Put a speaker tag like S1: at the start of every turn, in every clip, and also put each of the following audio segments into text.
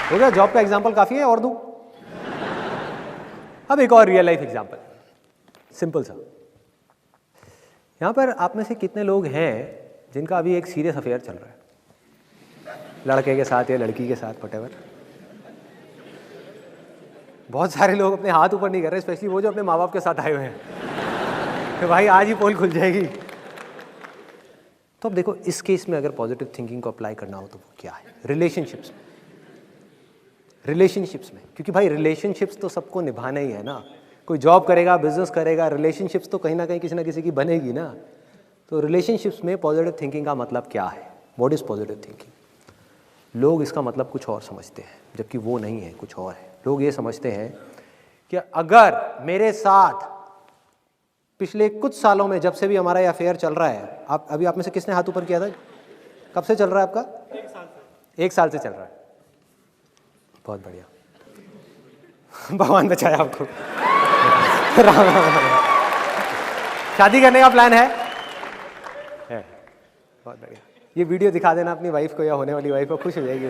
S1: हो गया, जॉब का एग्जाम्पल काफी है, और दूं? अब एक और रियल लाइफ एग्जाम्पल, सिंपल सा। यहां पर आप में से कितने लोग हैं जिनका अभी एक सीरियस अफेयर चल रहा है, लड़के के साथ या लड़की के साथ, व्हाटएवर? बहुत सारे लोग अपने हाथ ऊपर नहीं कर रहे, स्पेशली वो जो अपने माँ बाप के साथ आए हुए हैं कि भाई आज ही पोल खुल जाएगी। तो अब देखो, इस केस में अगर पॉजिटिव थिंकिंग को अप्लाई करना हो तो वो क्या है? रिलेशनशिप्स में, क्योंकि भाई रिलेशनशिप्स तो सबको निभाना ही है ना। कोई जॉब करेगा, बिजनेस करेगा, रिलेशनशिप्स तो कहीं ना कहीं किसी ना किसी की बनेगी ना। तो रिलेशनशिप्स में पॉजिटिव थिंकिंग का मतलब क्या है? What is positive thinking? लोग इसका मतलब कुछ और समझते हैं, जबकि वो नहीं है, कुछ और है। लोग ये समझते हैं कि अगर मेरे साथ पिछले कुछ सालों में, जब से भी हमारा ये अफेयर चल रहा है, आप में से किसने हाथ ऊपर किया था? कब से चल रहा है आपका? 1 साल से चल रहा है। बहुत बढ़िया, भगवान बचाया आपको। शादी करने का प्लान है? बहुत बढ़िया। ये वीडियो दिखा देना अपनी वाइफ को या होने वाली वाइफ को, खुश हो जाएगी।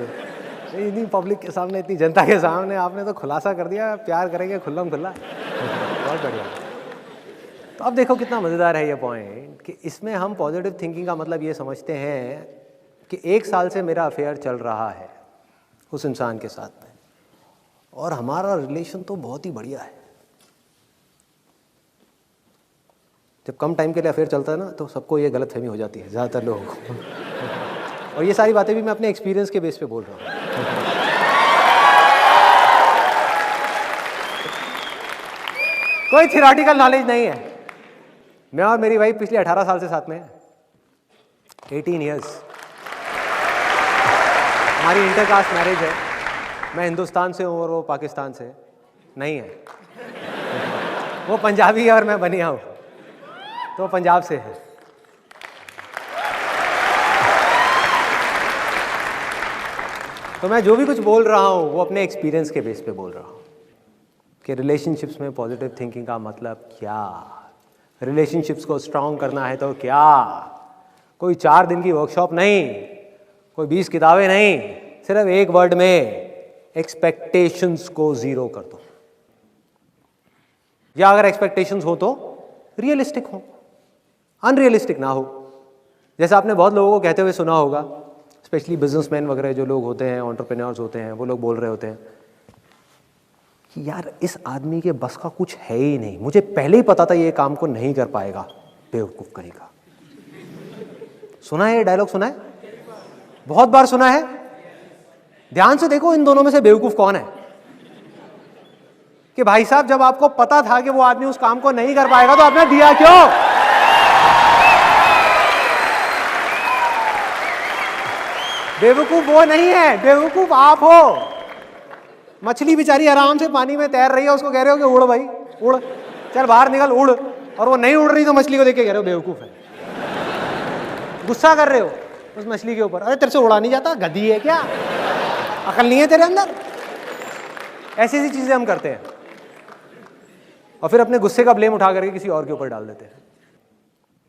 S1: इतनी पब्लिक के सामने, इतनी जनता के सामने आपने तो खुलासा कर दिया, प्यार करेंगे खुल्लम खुल्ला। बहुत बढ़िया। तो अब देखो कितना मज़ेदार है ये पॉइंट, कि इसमें हम पॉजिटिव थिंकिंग का मतलब ये समझते हैं कि 1 साल से मेरा अफेयर चल रहा है उस इंसान के साथ में, और हमारा रिलेशन तो बहुत ही बढ़िया है। जब कम टाइम के लिए अफेयर चलता है ना, तो सबको ये गलतफहमी हो जाती है, ज़्यादातर लोगों को। और ये सारी बातें भी मैं अपने एक्सपीरियंस के बेस पे बोल रहा हूँ। कोई थियोरेटिकल नॉलेज नहीं है। मैं और मेरी वाइफ पिछले 18 साल से साथ में है, 18 ईयर्स। हमारी इंटरकास्ट मैरिज है। मैं हिंदुस्तान से हूँ और वो पाकिस्तान से नहीं है। वो पंजाबी है और मैं बनिया हूँ, तो पंजाब से है। तो मैं जो भी कुछ बोल रहा हूँ वो अपने एक्सपीरियंस के बेस पे बोल रहा हूँ कि रिलेशनशिप्स में पॉजिटिव थिंकिंग का मतलब क्या, रिलेशनशिप्स को स्ट्रांग करना है तो क्या। कोई 4 दिन की वर्कशॉप नहीं, कोई 20 किताबें नहीं, सिर्फ एक वर्ड में, एक्सपेक्टेशंस को 0 कर दो। या अगर एक्सपेक्टेशंस हो तो रियलिस्टिक हो, अनरियलिस्टिक ना हो। जैसे आपने बहुत लोगों को कहते हुए सुना होगा, स्पेशली बिजनेसमैन वगैरह जो लोग होते हैं, एंटरप्रेन्योर्स होते हैं, वो लोग बोल रहे होते हैं कि यार इस आदमी के बस का कुछ है ही नहीं, मुझे पहले ही पता था ये काम को नहीं कर पाएगा, बेवकूफ कहेगा। सुना है ये डायलॉग? सुना है, बहुत बार सुना है। ध्यान से देखो इन दोनों में से बेवकूफ कौन है? कि भाई साहब जब आपको पता था कि वो आदमी उस काम को नहीं कर पाएगा तो आपने दिया क्यों? बेवकूफ वो नहीं है, बेवकूफ आप हो। मछली बेचारी आराम से पानी में तैर रही है, उसको कह रहे हो कि उड़ भाई उड़, चल बाहर निकल उड़, और वो नहीं उड़ रही तो मछली को देख के कह रहे हो बेवकूफ है। गुस्सा कर रहे हो उस मछली के ऊपर, अरे तेरे से उड़ा नहीं जाता, गधी है क्या, अकल नहीं है तेरे अंदर। ऐसी ऐसी चीजें हम करते हैं और फिर अपने गुस्से का ब्लेम उठा करके किसी और के ऊपर डाल देते हैं।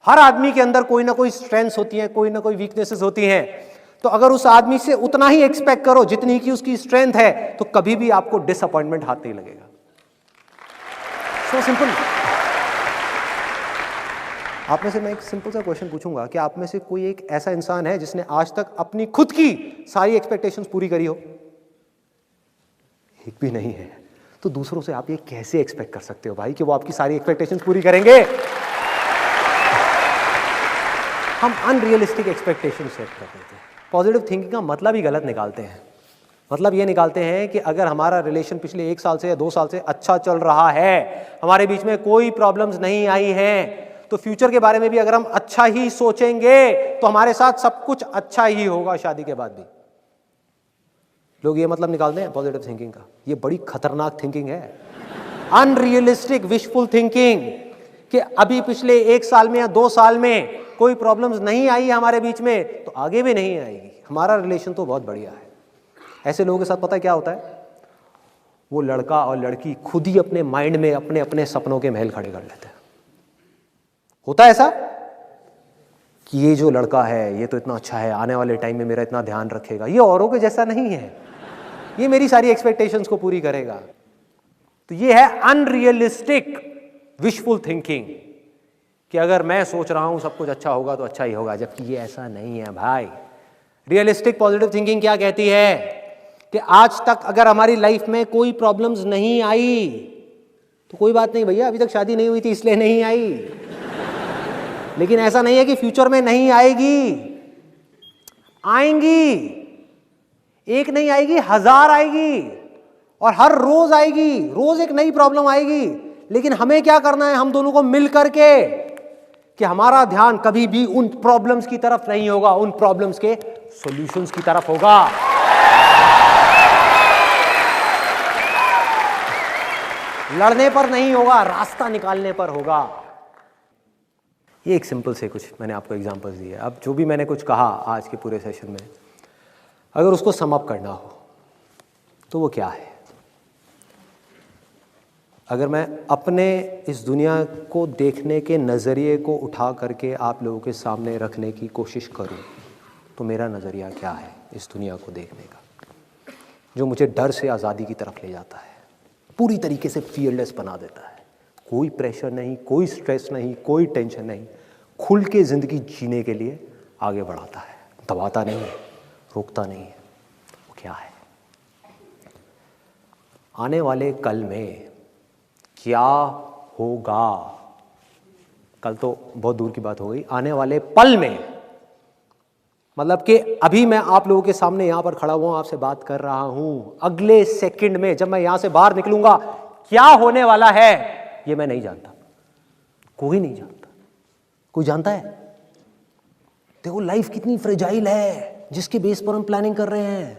S1: हर आदमी के अंदर कोई ना कोई स्ट्रेंथ्स होती हैं, कोई ना कोई वीकनेसेस होती हैं। तो अगर उस आदमी से उतना ही एक्सपेक्ट करो जितनी की उसकी स्ट्रेंथ है, तो कभी भी आपको डिसअपॉइंटमेंट हाथ नहीं लगेगा। So simple. आप में से मैं एक सिंपल सा क्वेश्चन पूछूंगा कि आप में से कोई एक ऐसा इंसान है जिसने आज तक अपनी खुद की सारी एक्सपेक्टेशंस पूरी करी हो? एक भी नहीं है। तो दूसरों से आप ये कैसे एक्सपेक्ट कर सकते हो भाई कि वो आपकी सारी एक्सपेक्टेशंस पूरी करेंगे? हम अनरियलिस्टिक एक्सपेक्टेशन सेट कर देते हैं। पॉजिटिव थिंकिंग का मतलब ही गलत निकालते हैं। मतलब ये निकालते हैं कि अगर हमारा रिलेशन पिछले 1 साल से या 2 साल से अच्छा चल रहा है, हमारे बीच में कोई प्रॉब्लम्स नहीं आई हैं, तो फ्यूचर के बारे में भी अगर हम अच्छा ही सोचेंगे तो हमारे साथ सब कुछ अच्छा ही होगा शादी के बाद भी। लोग ये मतलब निकालते हैं पॉजिटिव थिंकिंग का। ये बड़ी खतरनाक थिंकिंग है, अनरियलिस्टिक विशफुल थिंकिंग, कि अभी पिछले 1 साल में या 2 साल में कोई प्रॉब्लम्स नहीं आई हमारे बीच में तो आगे भी नहीं आएगी, हमारा रिलेशन तो बहुत बढ़िया है। ऐसे लोगों के साथ पता है क्या होता है? वो लड़का और लड़की खुद ही अपने माइंड में अपने अपने सपनों के महल खड़े कर लेते हैं। होता है ऐसा कि ये जो लड़का है ये तो इतना अच्छा है, आने वाले टाइम में मेरा इतना ध्यान रखेगा, ये औरों के जैसा नहीं है, ये मेरी सारी एक्सपेक्टेशंस को पूरी करेगा। तो ये है अनरियलिस्टिक विशफुल थिंकिंग, कि अगर मैं सोच रहा हूं सब कुछ अच्छा होगा तो अच्छा ही होगा, जबकि ये ऐसा नहीं है भाई। रियलिस्टिक पॉजिटिव थिंकिंग क्या कहती है कि आज तक अगर हमारी लाइफ में कोई प्रॉब्लम्स नहीं आई तो कोई बात नहीं भैया, अभी तक शादी नहीं हुई थी इसलिए नहीं आई, लेकिन ऐसा नहीं है कि फ्यूचर में नहीं आएगी, आएंगी। एक नहीं आएगी, 1000 आएगी, और हर रोज आएगी, रोज एक नई प्रॉब्लम आएगी। लेकिन हमें क्या करना है, हम दोनों को मिल करके, कि हमारा ध्यान कभी भी उन प्रॉब्लम्स की तरफ नहीं होगा, उन प्रॉब्लम्स के सॉल्यूशंस की तरफ होगा। लड़ने पर नहीं होगा, रास्ता निकालने पर होगा। ये एक सिंपल से कुछ मैंने आपको एग्जांपल्स दिए। अब जो भी मैंने कुछ कहा आज के पूरे सेशन में, अगर उसको सम अप करना हो तो वो क्या है? अगर मैं अपने इस दुनिया को देखने के नज़रिए को उठा करके आप लोगों के सामने रखने की कोशिश करूं, तो मेरा नज़रिया क्या है इस दुनिया को देखने का, जो मुझे डर से आज़ादी की तरफ ले जाता है, पूरी तरीके से फियरलेस बना देता है। कोई प्रेशर नहीं, कोई स्ट्रेस नहीं, कोई टेंशन नहीं, खुल के ज़िंदगी जीने के लिए आगे बढ़ाता है, दबाता नहीं है, रोकता नहीं है। वो क्या है? आने वाले कल में क्या होगा? कल तो बहुत दूर की बात हो गई, आने वाले पल में, मतलब कि अभी मैं आप लोगों के सामने यहां पर खड़ा हुआ आपसे बात कर रहा हूं, अगले सेकंड में जब मैं यहां से बाहर निकलूंगा क्या होने वाला है ये मैं नहीं जानता, कोई नहीं जानता। कोई जानता है? देखो लाइफ कितनी फ्रेजाइल है जिसके बेस पर हम प्लानिंग कर रहे हैं।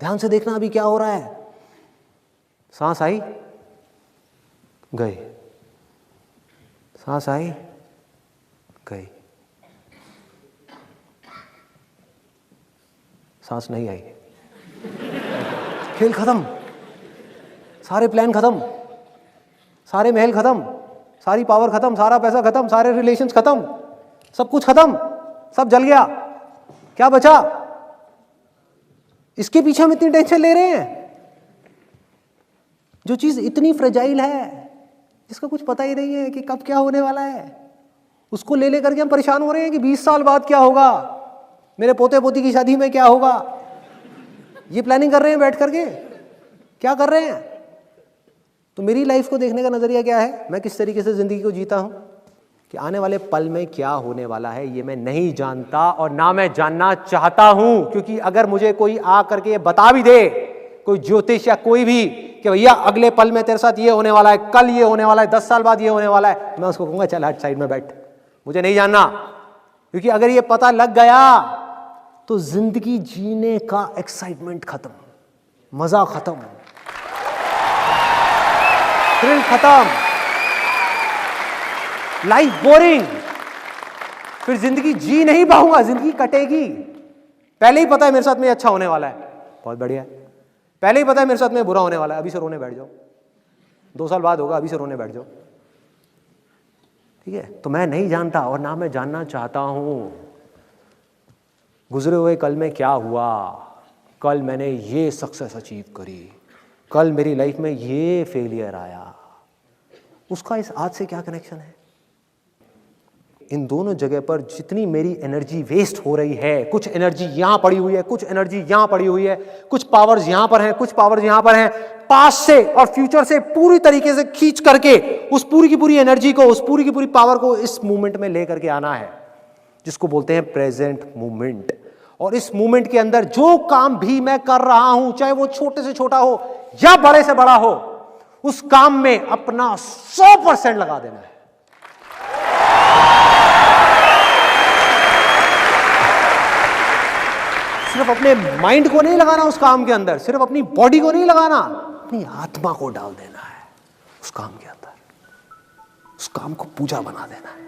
S1: ध्यान से देखना अभी क्या हो रहा है। सांस आई, गई, सांस आई, गई, सांस नहीं आई, खेल खत्म, सारे प्लान खत्म, सारे महल खत्म, सारी पावर खत्म, सारा पैसा खत्म, सारे रिलेशंस खत्म, सब कुछ खत्म, सब जल गया, क्या बचा? इसके पीछे हम इतनी टेंशन ले रहे हैं। जो चीज इतनी फ्रेजाइल है, जिसका कुछ पता ही नहीं है कि कब क्या होने वाला है, उसको ले लेकर के हम परेशान हो रहे हैं कि 20 साल बाद क्या होगा, मेरे पोते पोती की शादी में क्या होगा। ये प्लानिंग कर रहे हैं बैठ करके, क्या कर रहे हैं? तो मेरी लाइफ को देखने का नजरिया क्या है, मैं किस तरीके से जिंदगी को जीता हूं, कि आने वाले पल में क्या होने वाला है ये मैं नहीं जानता और ना मैं जानना चाहता हूं। क्योंकि अगर मुझे कोई आ करके ये बता भी दे, कोई ज्योतिष या कोई भी, कि भैया अगले पल में तेरे साथ ये होने वाला है, कल ये होने वाला है, 10 साल बाद ये होने वाला है, मैं उसको कहूंगा चल हट साइड में बैठ, मुझे नहीं जानना। क्योंकि अगर ये पता लग गया तो जिंदगी जीने का एक्साइटमेंट खत्म, मजा खत्म, थ्रिल खत्म, लाइफ बोरिंग, फिर जिंदगी जी नहीं पाऊंगा, जिंदगी कटेगी। पहले ही पता है मेरे साथ में अच्छा होने वाला है, बहुत बढ़िया है। पहले ही पता है मेरे साथ में बुरा होने वाला है, अभी से रोने बैठ जाओ, 2 साल बाद होगा, अभी से रोने बैठ जाओ, ठीक है? तो मैं नहीं जानता और ना मैं जानना चाहता हूं गुजरे हुए कल में क्या हुआ, कल मैंने ये सक्सेस अचीव करी, कल मेरी लाइफ में ये फेलियर आया, उसका इस आज से क्या कनेक्शन है? इन दोनों जगह पर जितनी मेरी एनर्जी वेस्ट हो रही है, कुछ एनर्जी यहां पड़ी हुई है, कुछ एनर्जी यहां पड़ी हुई है, कुछ पावर्स यहां पर हैं, कुछ पावर्स यहां पर हैं, पास्ट से और फ्यूचर से पूरी तरीके से खींच करके उस पूरी की पूरी एनर्जी को, उस पूरी की पूरी पावर को इस मूवमेंट में लेकर के आना है, जिसको बोलते हैं प्रेजेंट मूवमेंट। और इस मूवमेंट के अंदर जो काम भी मैं कर रहा हूं, चाहे वो छोटे से छोटा हो या बड़े से बड़ा हो, उस काम में अपना 100% लगा देना है। सिर्फ अपने माइंड को नहीं लगाना उस काम के अंदर, सिर्फ अपनी बॉडी को नहीं लगाना, अपनी आत्मा को डाल देना है उस काम के अंदर, उस काम को पूजा बना देना है।